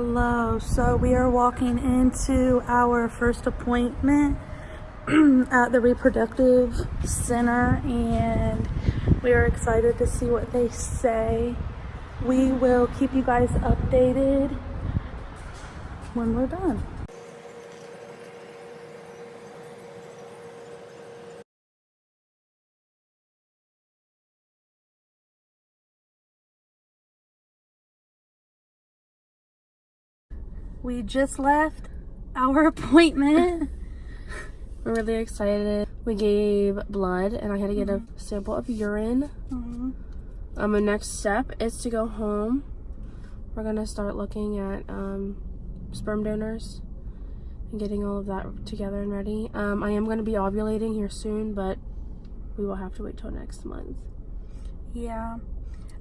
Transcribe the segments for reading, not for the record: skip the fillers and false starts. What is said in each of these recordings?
Hello, so we are walking into our first appointment at the reproductive center, and we are excited to see what they say. We will keep you guys updated when we're done. We just left our appointment. We're really excited. We gave blood and I had to get a sample of urine. The next step is to go home. We're gonna start looking at sperm donors and getting all of that together and ready. I am gonna be ovulating here soon, but we will have to wait till next month. Yeah.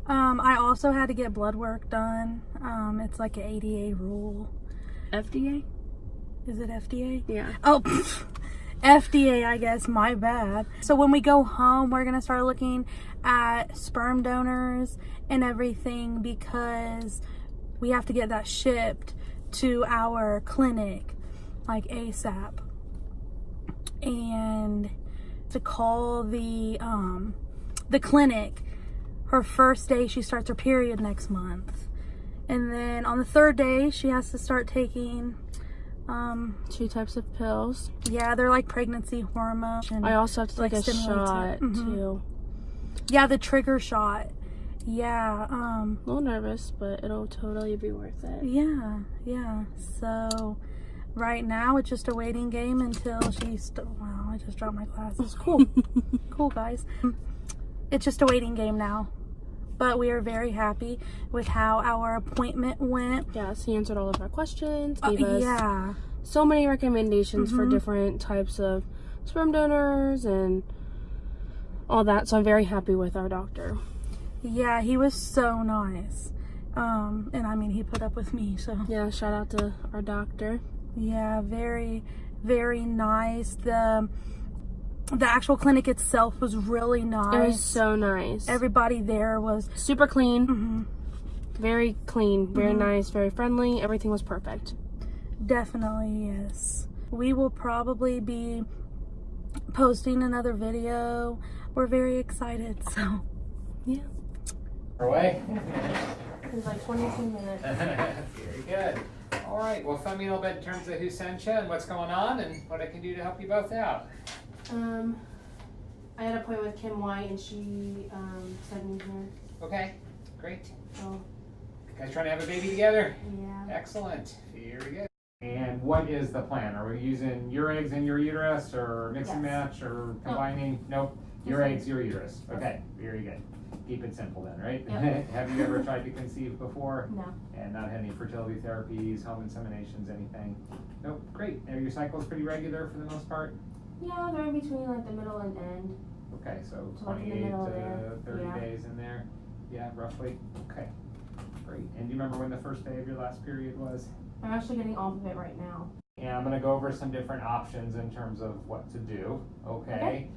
I also had to get blood work done. It's like an ADA rule. FDA? Is it FDA? Yeah. Oh, FDA, I guess. My bad. So when we go home, we're going to start looking at sperm donors and everything because we have to get that shipped to our clinic, like ASAP. And to call the clinic. Her first day, she starts her period next month. And then on the third day, she has to start taking 2 types of pills. Yeah, they're like pregnancy hormones. I also have to take a shot too. Yeah, the trigger shot. Yeah. A little nervous, but it'll totally be worth it. Yeah. So right now it's just a waiting game until she's. Wow, I just dropped my glasses. Cool. Cool, guys. It's just a waiting game now. But we are very happy with how our appointment went. Yes, he answered all of our questions, gave us Yeah. so many recommendations for different types of sperm donors and all that. So I'm very happy with our doctor. Yeah, he was so nice. And I mean, he put up with me, so. Yeah, shout out to our doctor. Yeah, very, very nice. The actual clinic itself was really nice. It was so nice. Everybody there was super clean. Very clean, very nice, very friendly. Everything was perfect. Definitely, yes. We will probably be posting another video. We're very excited, so yeah. Away. It's like 22 minutes. Very good. All right. Well, fill me a little bit in terms of who sent you and what's going on and what I can do to help you both out. I had an appointment with Kim White and she sent me here. Okay. Great. So, You guys trying to have a baby together? yeah. Excellent. Very good. And what is the plan? Are we using your eggs in your uterus or mix and match or combining? Nope. Your eggs, your uterus. Okay. Very good. Keep it simple then, right? Yep. Have you ever tried to conceive before? No. And not had any fertility therapies, home inseminations, anything? Nope. Great. Are your cycles pretty regular for the most part? Yeah, they're in between like the middle and end. Okay, so So like in the 28 middle to there. 30 Yeah. days in there? Yeah, roughly? Okay, great. And do you remember when the first day of your last period was? I'm actually getting off of it right now. And I'm gonna go over some different options in terms of what to do, okay?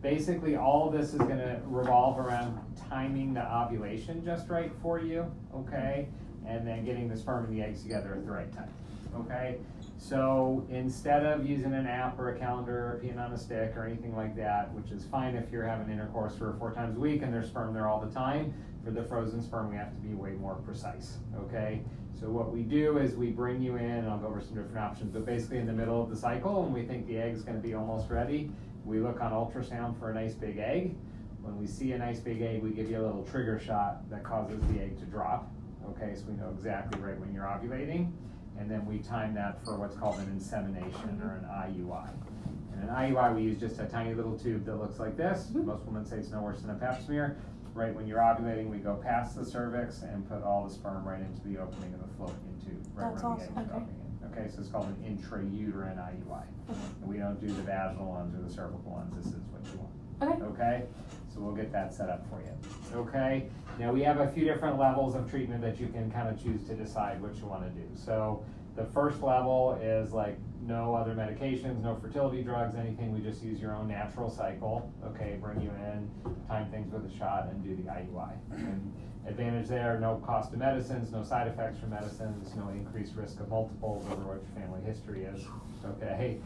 Basically, all of this is gonna revolve around timing the ovulation just right for you, okay? And then getting the sperm and the eggs together at the right time, okay? So instead of using an app or a calendar or peeing on a stick or anything like that, which is fine if you're having intercourse 3 or 4 times a week and there's sperm there all the time, for the frozen sperm we have to be way more precise, okay? So what we do is we bring you in, and I'll go over some different options, but basically in the middle of the cycle, when we think the egg's gonna be almost ready, we look on ultrasound for a nice big egg. When we see a nice big egg, we give you a little trigger shot that causes the egg to drop, okay? So we know exactly right when you're ovulating. And then we time that for what's called an insemination or an IUI. And an IUI, we use just a tiny little tube that looks like this. Most women say it's no worse than a pap smear. Right when you're ovulating, we go past the cervix and put all the sperm right into the opening of the fallopian tube, right That's where awesome. the egg is going in. Okay, so it's called an intrauterine IUI. And we don't do the vaginal ones or the cervical ones. This is what you want. Okay, so we'll get that set up for you. Okay, now we have a few different levels of treatment that you can kind of choose to decide what you want to do. So the first level is like no other medications, no fertility drugs, anything. We just use your own natural cycle. Okay, bring you in, time things with a shot, and do the IUI. And advantage there: no cost of medicines, no side effects from medicines, no increased risk of multiples over what your family history is. Okay,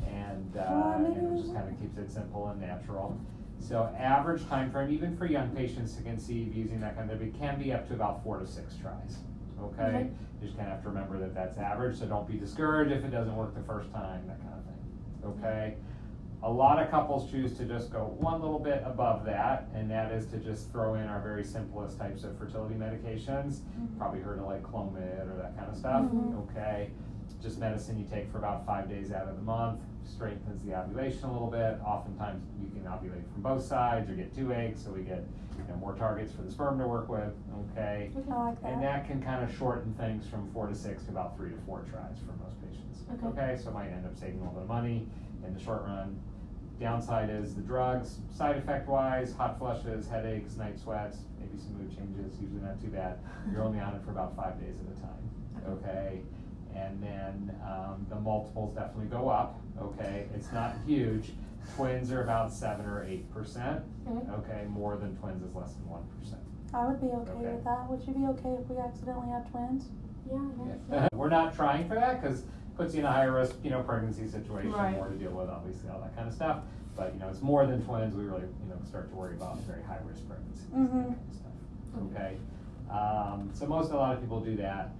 and it just kind of keeps it simple and natural. So average time frame, even for young patients to conceive using that kind of, it can be up to about 4 to 6 tries. Okay, you just kind of have to remember that that's average, so don't be discouraged if it doesn't work the first time, that kind of thing. Okay, a lot of couples choose to just go one little bit above that, and that is to just throw in our very simplest types of fertility medications. Probably heard of like Clomid or that kind of stuff. Okay, just medicine you take for about 5 days out of the month, strengthens the ovulation a little bit. Oftentimes you can ovulate from both sides or get 2 eggs, so we get more targets for the sperm to work with. Okay, I like that. and that can kind of shorten things from 4 to 6 to about 3 to 4 tries for most patients. Okay, so it might end up saving a little bit of money in the short run. Downside is the drugs. Side effect wise, hot flushes, headaches, night sweats, maybe some mood changes, usually not too bad. You're only on it for about 5 days at a time. Okay, and then the multiples definitely go up. Okay, it's not huge. Twins are about 7 or 8%. Okay, more than twins is less than 1%. I would be okay with that. Would you be okay if we accidentally had twins? Yeah. We're not trying for that because it puts you in a higher risk, pregnancy situation, Right. more to deal with, obviously, all that kind of stuff. But it's more than twins. We really, start to worry about very high risk pregnancies, that kind of stuff. Okay, so a lot of people do that.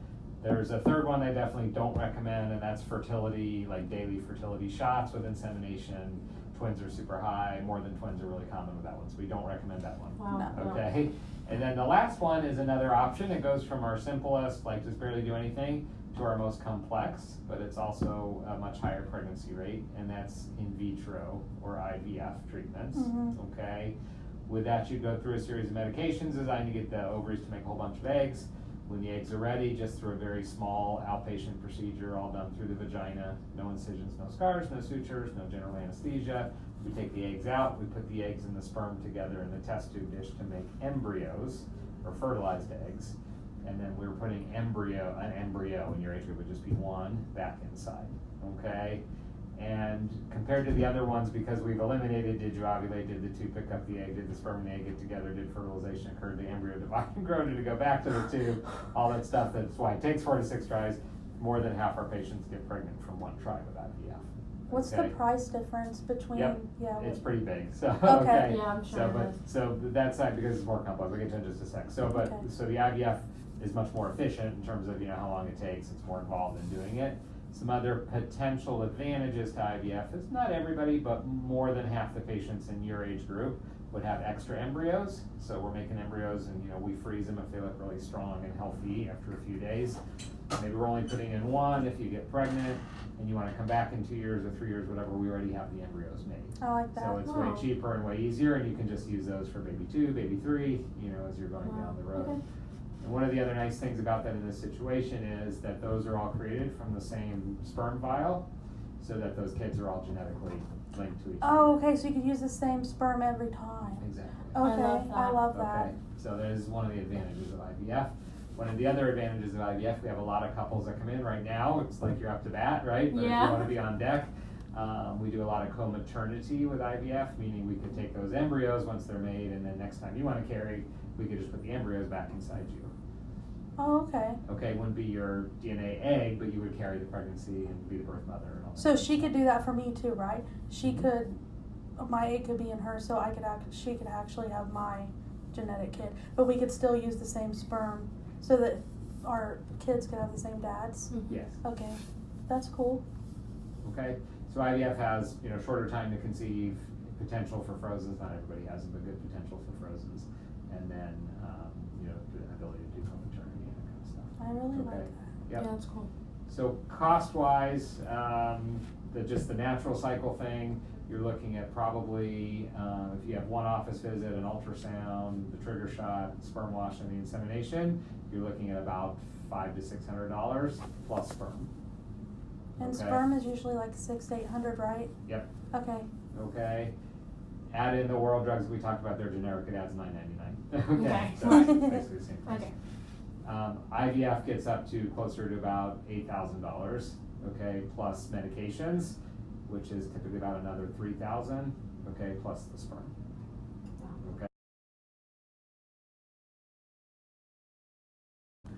There's a third one I definitely don't recommend, and that's fertility, like daily fertility shots with insemination. Twins are super high. More than twins are really common with that one, so we don't recommend that one. Wow. No. Okay, and then the last one is another option. It goes from our simplest, like just barely do anything, to our most complex, but it's also a much higher pregnancy rate, and that's in vitro or IVF treatments. Okay, with that you go through a series of medications designed to get the ovaries to make a whole bunch of eggs. When the eggs are ready, just through a very small outpatient procedure, all done through the vagina, no incisions, no scars, no sutures, no general anesthesia. We take the eggs out, we put the eggs and the sperm together in the test tube dish to make embryos, or fertilized eggs. And then we're putting an embryo in your age group would just be one back inside, okay? And compared to the other ones, because we've eliminated, did you ovulate, did the tube pick up the egg, did the sperm and the egg get together, did fertilization occur, did the embryo divide and grow, did it go back to the tube, all that stuff. That's why it takes 4 to 6 tries. More than half our patients get pregnant from one try with IVF. What's the price difference between? Yep. It's pretty big. So Okay. Yeah, I'm sure. So that side, because it's more complex, we'll get to it in just a sec. So the IVF is much more efficient in terms of how long it takes. It's more involved in doing it. Some other potential advantages to IVF is not everybody, but more than half the patients in your age group would have extra embryos. So we're making embryos and we freeze them if they look really strong and healthy after a few days. Maybe we're only putting in one if you get pregnant and you want to come back in 2 years or 3 years, whatever, we already have the embryos made. I like that. So it's way cheaper and way easier, and you can just use those for baby 2, baby 3, as you're going down the road. Okay. And one of the other nice things about that in this situation is that those are all created from the same sperm vial, so that those kids are all genetically linked to each other. Oh, okay, so you could use the same sperm every time. Exactly. Okay, I love that. Okay, so that is one of the advantages of IVF. One of the other advantages of IVF, we have a lot of couples that come in right now. It's like you're up to bat, right? But if you want to be on deck, we do a lot of co-maternity with IVF, meaning we could take those embryos once they're made, and then next time you want to carry, we could just put the embryos back inside you. Oh, okay. Okay, it wouldn't be your DNA egg, but you would carry the pregnancy and be the birth mother and all that. So she could do that for me too, right? She could, my egg could be in her, so she could actually have my genetic kid, but we could still use the same sperm, so that our kids could have the same dads. Yes. Okay, that's cool. Okay, so IVF has shorter time to conceive, potential for frozens. Not everybody has it, but good potential for frozens, and then the ability to do co-maternity and that kind of stuff. I really like Okay. that. Yep. Yeah, that's cool. So cost-wise, just the natural cycle thing, you're looking at probably, if you have one office visit, an ultrasound, the trigger shot, sperm wash, and the insemination, you're looking at about $500 to $600 plus sperm. And Okay. sperm is usually like 600 to 800, right? Yep. Okay. Okay. Add in the oral drugs we talked about, they're generic, it adds $9.99. Okay. So it's basically the same price. Okay. IVF gets up to closer to about $8,000. okay, plus medications, which is typically about another 3,000, okay, plus the sperm. Okay.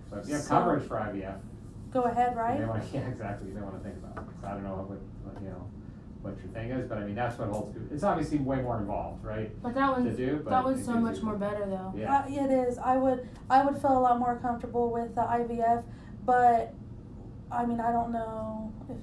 So if you have So- coverage for IVF, Go ahead, you right? may want to, yeah, exactly, you may want to think about it. So I don't know what you know, what your thing is, but I mean, that's what holds good. It's obviously way more involved, right? But that To one's do, but that one's it so gives much you- more better though. Yeah. It is. I would feel a lot more comfortable with the IVF, but I mean, I don't know if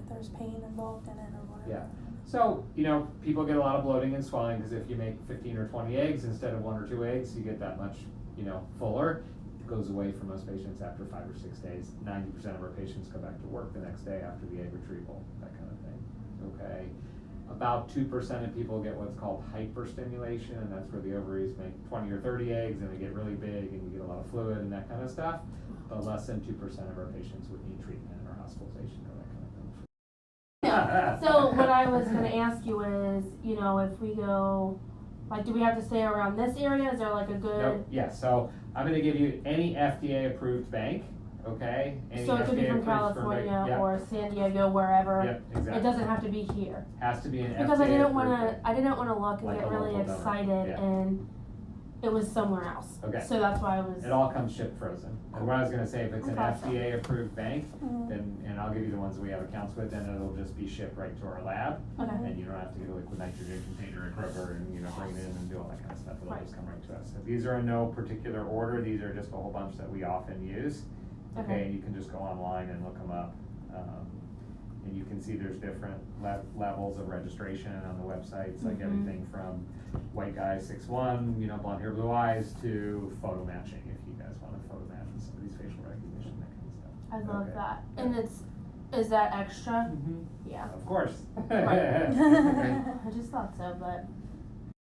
there's pain involved in it or whatever. Yeah. So, you know, people get a lot of bloating and swelling because if you make 15 or 20 eggs instead of 1 or 2 eggs, you get that much, you know, fuller. It goes away for most patients after 5 or 6 days. 90% of our patients go back to work the next day after the egg retrieval, that kind of thing. Okay. About 2% of people get what's called hyperstimulation, and that's where the ovaries make 20 or 30 eggs and they get really big and you get a lot of fluid and that kind of stuff. But less than 2% of our patients would need treatment or hospitalization or that kind of thing. Yeah. So what I was gonna ask you is, you know, if we go, like, do we have to stay around this area? Is there like a good? Nope. Yeah, so I'm gonna give you any FDA approved bank, okay? Any So it could be FDA from approved sperm California bank. Yep. or San Diego, wherever. Yep, exactly. It doesn't have to be here. Has to be an Because FDA I didn't approved wanna, bank. I didn't wanna look and Like get a really local donor. excited Yeah. and it was somewhere else. Okay. So that's why I was. It all comes shipped frozen. And what I was gonna say, if it's an Gotcha. FDA approved bank, Mhm. then, and I'll give you the ones that we have accounts with, then it'll just be shipped right to our lab. Okay. And you don't have to get a liquid nitrogen container at Kroger and, you know, bring it in and do all that kind of stuff. It'll Right. just come right to us. So these are in no particular order. These are just a whole bunch that we often use. Okay. Okay, and you can just go online and look them up. And you can see there's different levels of registration on the websites, like Mhm. everything from white guy 6'1", you know, blonde hair, blue eyes, to photo matching, if you guys wanna photo match with somebody's facial recognition, that kind of stuff. I love Okay. that. And is that extra? Mhm. Yeah. Of course. I just thought so, but.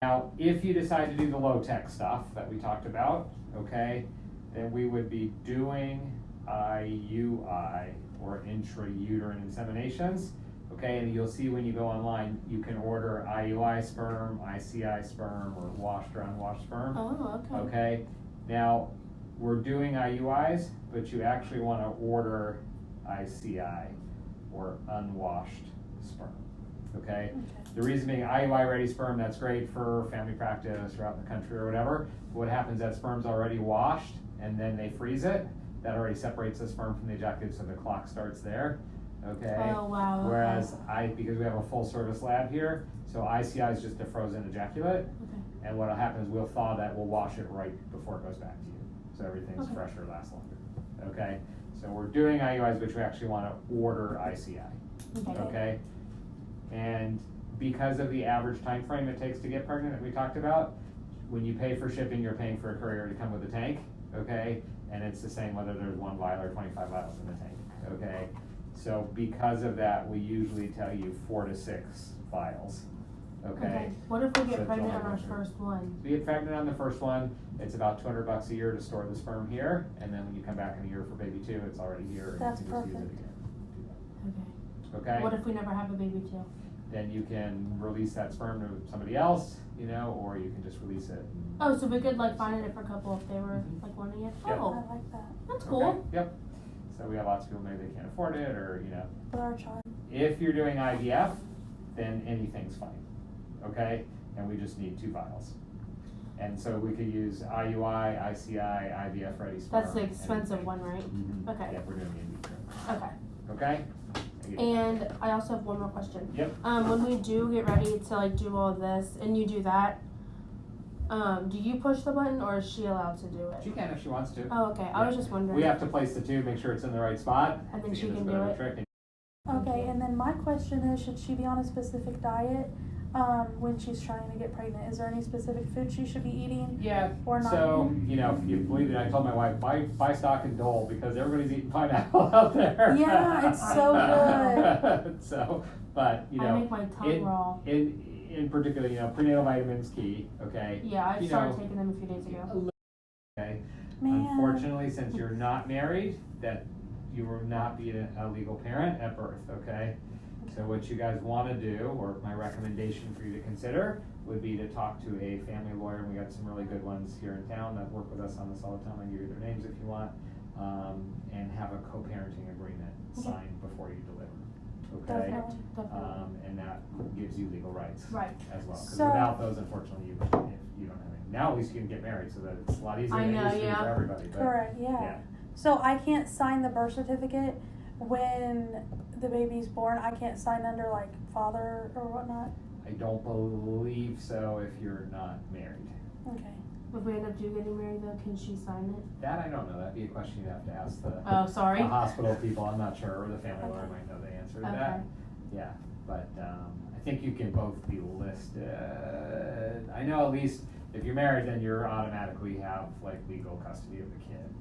Now, if you decide to do the low-tech stuff that we talked about, okay, then we would be doing IUI, or intrauterine inseminations, okay, and you'll see when you go online, you can order IUI sperm, ICI sperm, or washed or unwashed sperm, Oh, okay. okay? Now, we're doing IUIs, but you actually wanna order ICI, or unwashed sperm, okay? The reason being, IUI ready sperm, that's great for family practice or out in the country or whatever. What happens, that sperm's already washed and then they freeze it. That already separates the sperm from the ejaculate, so the clock starts there, okay? Oh, wow, okay. Whereas because we have a full service lab here, so ICI is just a frozen ejaculate. Okay. And what'll happen is we'll thaw that, we'll wash it right before it goes back to you. So everything's Okay. fresher, lasts longer, okay? So we're doing IUIs, but you actually wanna order ICI. Okay, and because of the average time frame it takes to get pregnant that we talked about, when you pay for shipping, you're paying for a courier to come with a tank, okay? And it's the same whether there's 1 vial or 25 vials in the tank, okay? So because of that, we usually tell you 4 to 6 vials, okay? What if we So get it's pregnant on only our 100. first one? So you get pregnant on the first one, it's about $200 a year to store the sperm here, and then when you come back in a year for baby 2, it's already here, and That's you can just use it perfect. again. Okay. Okay? What if we never have a baby too? Then you can release that sperm to somebody else, you know, or you can just release it. Oh, so we could like find a different couple if they were Mhm. like wanting it. Yeah. Oh, I like that. that's Okay? cool. Yep. So we have lots of people maybe they can't afford it, or, you know. With our child. If you're doing IVF, then anything's fine, okay? And we just need 2 vials. And so we could use IUI, ICI, IVF ready sperm. That's the expensive anything. one, right? Mhm. Okay. Yeah, we're doing the in vitro, Okay. okay? And I also have one more question. Yep. When we do get ready to like do all this and you do that, do you push the button or is she allowed to do She it? can if she wants to. Oh, okay. I was Yeah. just wondering. We have to place the tube, make sure it's in the right spot. And then to she give us can a bit do of a it? trick. Okay, and then my question is, should she be on a specific diet when she's trying to get pregnant? Is there any specific food she should be eating? Yeah, Or not so, even? you know, if you believe it, I told my wife, buy stock in Dole because everybody's eating pineapple out there. Yeah, it's so good. So, but, you know. I make my tongue raw. In particular, you know, prenatal vitamins key, okay? Yeah, I You started know, taking them a few days ago. Okay, Man. unfortunately, since you're not married, that you will not be a legal parent at birth, okay? So what you guys wanna do, or my recommendation for you to consider, would be to talk to a family lawyer, and we got some really good ones here in town that work with us on this all the time. I can give you their names if you want. and have a co-parenting agreement signed before you deliver. Okay? Definitely. And that gives you legal rights Right. as well. Because So- without those, unfortunately, you don't have any. Now at least you can get married, so that it's a lot easier I than it know, used to be yeah. for everybody. But, Correct, yeah. So I can't sign the birth certificate when the baby's born. I can't sign under like father or whatnot. I don't believe so if you're not married. Okay. If we end up getting married though, can she sign it? That I don't know. That'd be a question you'd have to ask the, Oh, sorry. the hospital people. I'm not sure, or the family lawyer Okay. might know the answer to Okay. that. Yeah, but I think you can both be listed. I know at least if you're married, then you're automatically have like legal custody of the kid.